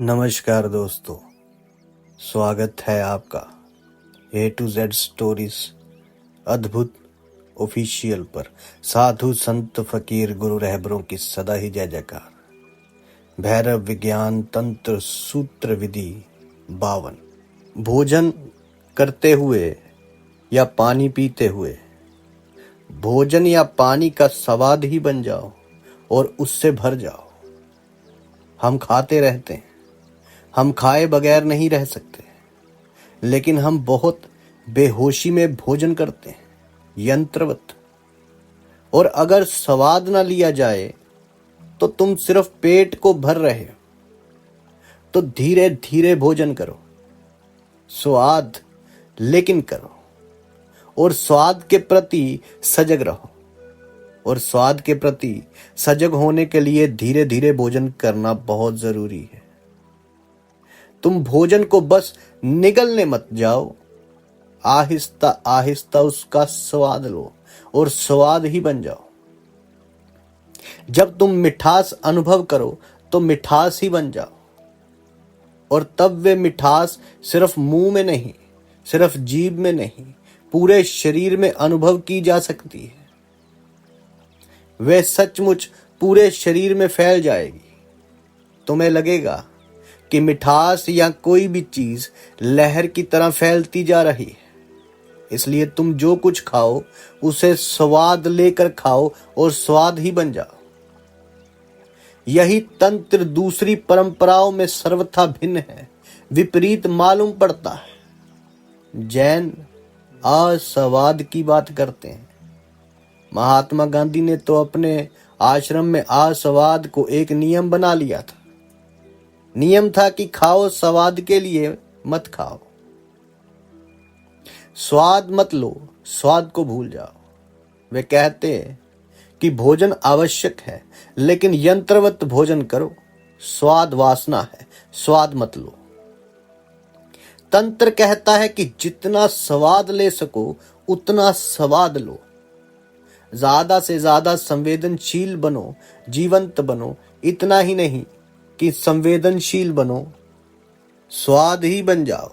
नमस्कार दोस्तों, स्वागत है आपका A to Z स्टोरीज अद्भुत ऑफिशियल पर। साधु संत फकीर गुरु रहबरों की सदा ही जय जयकार। भैरव विज्ञान तंत्र सूत्र विधि 52। भोजन करते हुए या पानी पीते हुए भोजन या पानी का स्वाद ही बन जाओ और उससे भर जाओ। हम खाते रहते हैं, हम खाए बगैर नहीं रह सकते, लेकिन हम बहुत बेहोशी में भोजन करते हैं, यंत्रवत। और अगर स्वाद ना लिया जाए तो तुम सिर्फ पेट को भर रहे हो। तो धीरे धीरे भोजन करो, स्वाद लेकिन करो, और स्वाद के प्रति सजग रहो। और स्वाद के प्रति सजग होने के लिए धीरे धीरे भोजन करना बहुत जरूरी है। तुम भोजन को बस निगलने मत जाओ, आहिस्ता आहिस्ता उसका स्वाद लो और स्वाद ही बन जाओ। जब तुम मिठास अनुभव करो तो मिठास ही बन जाओ, और तब वे मिठास सिर्फ मुंह में नहीं, सिर्फ जीभ में नहीं, पूरे शरीर में अनुभव की जा सकती है। वे सचमुच पूरे शरीर में फैल जाएगी। तुम्हें लगेगा कि मिठास या कोई भी चीज लहर की तरह फैलती जा रही है। इसलिए तुम जो कुछ खाओ उसे स्वाद लेकर खाओ और स्वाद ही बन जाओ। यही तंत्र दूसरी परंपराओं में सर्वथा भिन्न है, विपरीत मालूम पड़ता है। जैन अस्वाद की बात करते हैं। महात्मा गांधी ने तो अपने आश्रम में अस्वाद को एक नियम बना लिया था। नियम था कि खाओ स्वाद के लिए, मत खाओ। स्वाद मत लो, स्वाद को भूल जाओ। वे कहते हैं कि भोजन आवश्यक है, लेकिन यंत्रवत भोजन करो। स्वाद वासना है, स्वाद मत लो। तंत्र कहता है कि जितना स्वाद ले सको उतना स्वाद लो। ज्यादा से ज्यादा संवेदनशील बनो, जीवंत बनो। इतना ही नहीं कि संवेदनशील बनो, स्वाद ही बन जाओ।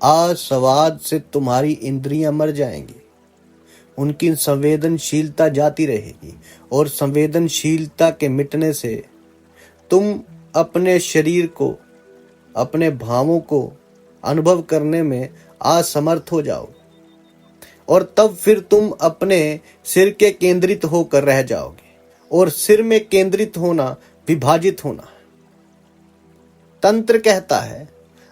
अस्वाद से तुम्हारी इंद्रियां मर जाएंगी, उनकी संवेदनशीलता जाती रहेगी, और संवेदनशीलता के मिटने से तुम अपने शरीर को, अपने भावों को अनुभव करने में असमर्थ हो जाओ। और तब फिर तुम अपने सिर के केंद्रित होकर रह जाओगे, और सिर में केंद्रित होना विभाजित होना। तंत्र कहता है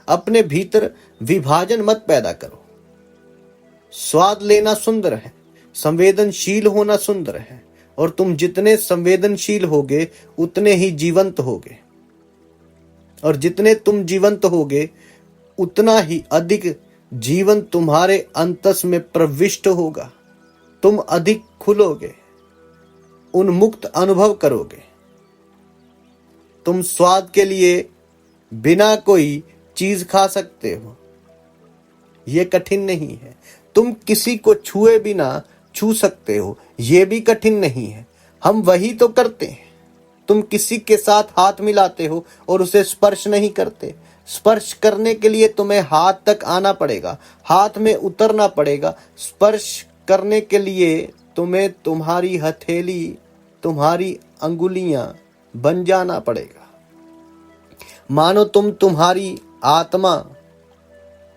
अपने भीतर विभाजन मत पैदा करो। स्वाद लेना सुंदर है, संवेदनशील होना सुंदर है, और तुम जितने संवेदनशील होगे उतने ही जीवंत होगे, और जितने तुम जीवंत होगे उतना ही अधिक जीवन तुम्हारे अंतस में प्रविष्ट होगा। तुम अधिक खुलोगे, उन्मुक्त अनुभव करोगे। तुम स्वाद के लिए बिना कोई चीज खा सकते हो, यह कठिन नहीं है। तुम किसी को छुए बिना छू सकते हो, यह भी कठिन नहीं है। हम वही तो करते हैं। तुम किसी के साथ हाथ मिलाते हो और उसे स्पर्श नहीं करते। स्पर्श करने के लिए तुम्हें हाथ तक आना पड़ेगा, हाथ में उतरना पड़ेगा। स्पर्श करने के लिए तुम्हें तुम्हारी हथेली, तुम्हारी अंगुलियां बन जाना पड़ेगा। मानो तुम्हारी आत्मा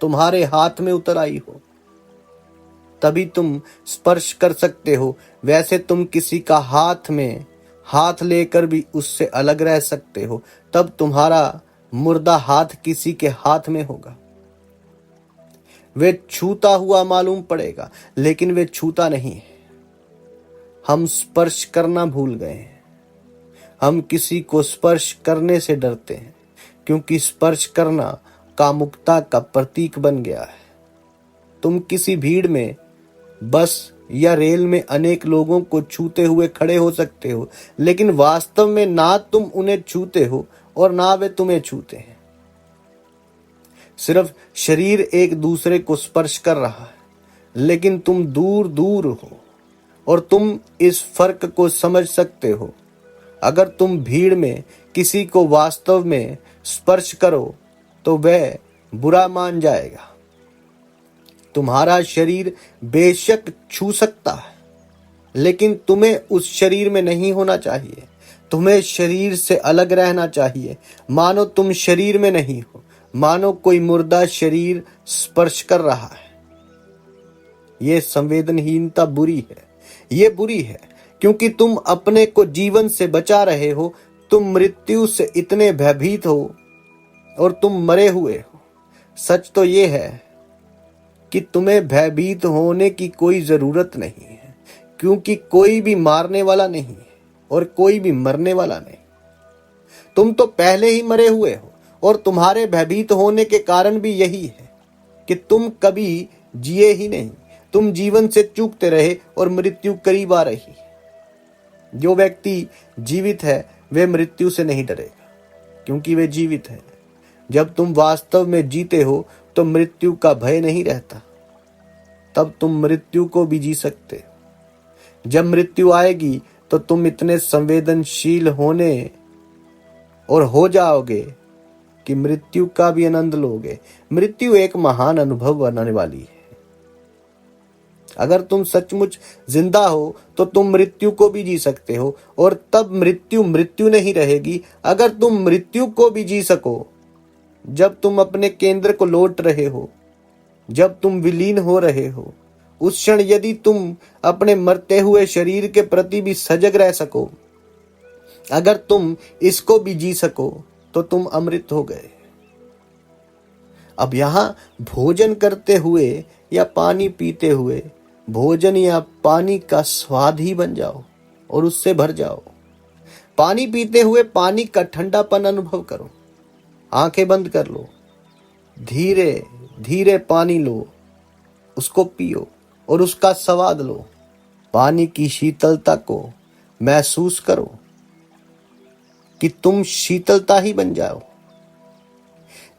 तुम्हारे हाथ में उतर आई हो, तभी तुम स्पर्श कर सकते हो। वैसे तुम किसी का हाथ में हाथ लेकर भी उससे अलग रह सकते हो। तब तुम्हारा मुर्दा हाथ किसी के हाथ में होगा। वे छूता हुआ मालूम पड़ेगा, लेकिन वे छूता नहीं है। हम स्पर्श करना भूल गए हैं। हम किसी को स्पर्श करने से डरते हैं, क्योंकि स्पर्श करना कामुकता का प्रतीक बन गया है। तुम किसी भीड़ में, बस या रेल में अनेक लोगों को छूते हुए खड़े हो सकते हो, लेकिन वास्तव में ना तुम उन्हें छूते हो और ना वे तुम्हें छूते हैं। सिर्फ शरीर एक दूसरे को स्पर्श कर रहा है, लेकिन तुम दूर दूर हो, और तुम इस फर्क को समझ सकते हो। अगर तुम भीड़ में किसी को वास्तव में स्पर्श करो तो वह बुरा मान जाएगा। तुम्हारा शरीर बेशक छू सकता है, लेकिन तुम्हें उस शरीर में नहीं होना चाहिए। तुम्हें शरीर से अलग रहना चाहिए, मानो तुम शरीर में नहीं हो, मानो कोई मुर्दा शरीर स्पर्श कर रहा है। ये संवेदनहीनता बुरी है। ये बुरी है क्योंकि तुम अपने को जीवन से बचा रहे हो। तुम मृत्यु से इतने भयभीत हो और तुम मरे हुए हो। सच तो ये है कि तुम्हें भयभीत होने की कोई जरूरत नहीं है, क्योंकि कोई भी मारने वाला नहीं है और कोई भी मरने वाला नहीं। तुम तो पहले ही मरे हुए हो और तुम्हारे भयभीत होने के कारण भी यही है कि तुम कभी जिए ही नहीं। तुम जीवन से चूकते रहे और मृत्यु करीब आ रही। जो व्यक्ति जीवित है वे मृत्यु से नहीं डरेगा, क्योंकि वे जीवित है। जब तुम वास्तव में जीते हो तो मृत्यु का भय नहीं रहता। तब तुम मृत्यु को भी जी सकते हो। जब मृत्यु आएगी तो तुम इतने संवेदनशील होने और हो जाओगे कि मृत्यु का भी आनंद लोगे। मृत्यु एक महान अनुभव बनाने वाली है। अगर तुम सचमुच जिंदा हो तो तुम मृत्यु को भी जी सकते हो, और तब मृत्यु मृत्यु नहीं रहेगी। अगर तुम मृत्यु को भी जी सको, जब तुम अपने केंद्र को लौट रहे हो, जब तुम विलीन हो रहे हो, उस क्षण यदि तुम अपने मरते हुए शरीर के प्रति भी सजग रह सको, अगर तुम इसको भी जी सको, तो तुम अमृत हो गए। अब यहां भोजन करते हुए या पानी पीते हुए भोजन या पानी का स्वाद ही बन जाओ और उससे भर जाओ। पानी पीते हुए पानी का ठंडापन अनुभव करो। आंखें बंद कर लो, धीरे धीरे पानी लो, उसको पियो और उसका स्वाद लो। पानी की शीतलता को महसूस करो कि तुम शीतलता ही बन जाओ।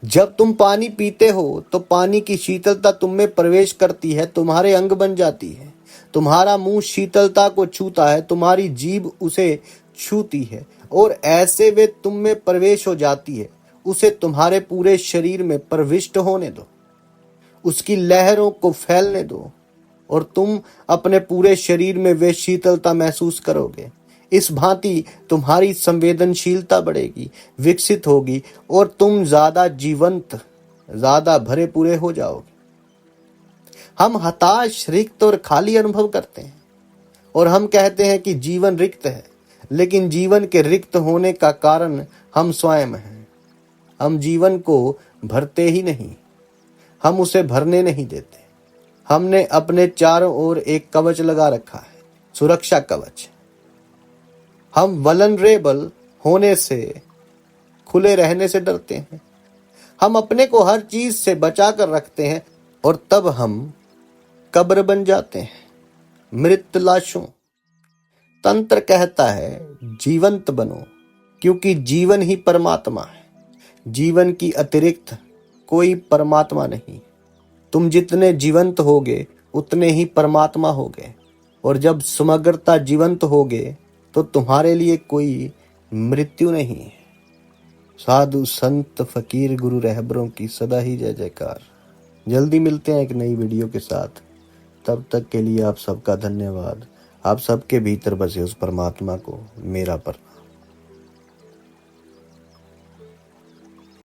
जब तुम पानी पीते हो तो पानी की शीतलता तुम में प्रवेश करती है, तुम्हारे अंग बन जाती है। तुम्हारा मुंह शीतलता को छूता है, तुम्हारी जीभ उसे छूती है और ऐसे वे तुम में प्रवेश हो जाती है। उसे तुम्हारे पूरे शरीर में प्रविष्ट होने दो, उसकी लहरों को फैलने दो और तुम अपने पूरे शरीर में वे शीतलता महसूस करोगे। इस भांति तुम्हारी संवेदनशीलता बढ़ेगी, विकसित होगी और तुम ज्यादा जीवंत, ज्यादा भरे पूरे हो जाओगे। हम हताश, रिक्त और खाली अनुभव करते हैं और हम कहते हैं कि जीवन रिक्त है, लेकिन जीवन के रिक्त होने का कारण हम स्वयं हैं। हम जीवन को भरते ही नहीं, हम उसे भरने नहीं देते। हमने अपने चारों ओर एक कवच लगा रखा है, सुरक्षा कवच। हम वल्नरेबल होने से, खुले रहने से डरते हैं। हम अपने को हर चीज से बचा कर रखते हैं और तब हम कब्र बन जाते हैं, मृत लाशों। तंत्र कहता है जीवंत बनो, क्योंकि जीवन ही परमात्मा है। जीवन की अतिरिक्त कोई परमात्मा नहीं। तुम जितने जीवंत होगे उतने ही परमात्मा होगे, और जब समग्रता जीवंत होगे तो तुम्हारे लिए कोई मृत्यु नहीं है। साधु संत फकीर गुरु रहबरों की सदा ही जय जयकार। जल्दी मिलते हैं एक नई वीडियो के साथ। तब तक के लिए आप सबका धन्यवाद। आप सबके भीतर बसे उस परमात्मा को मेरा प्रणाम।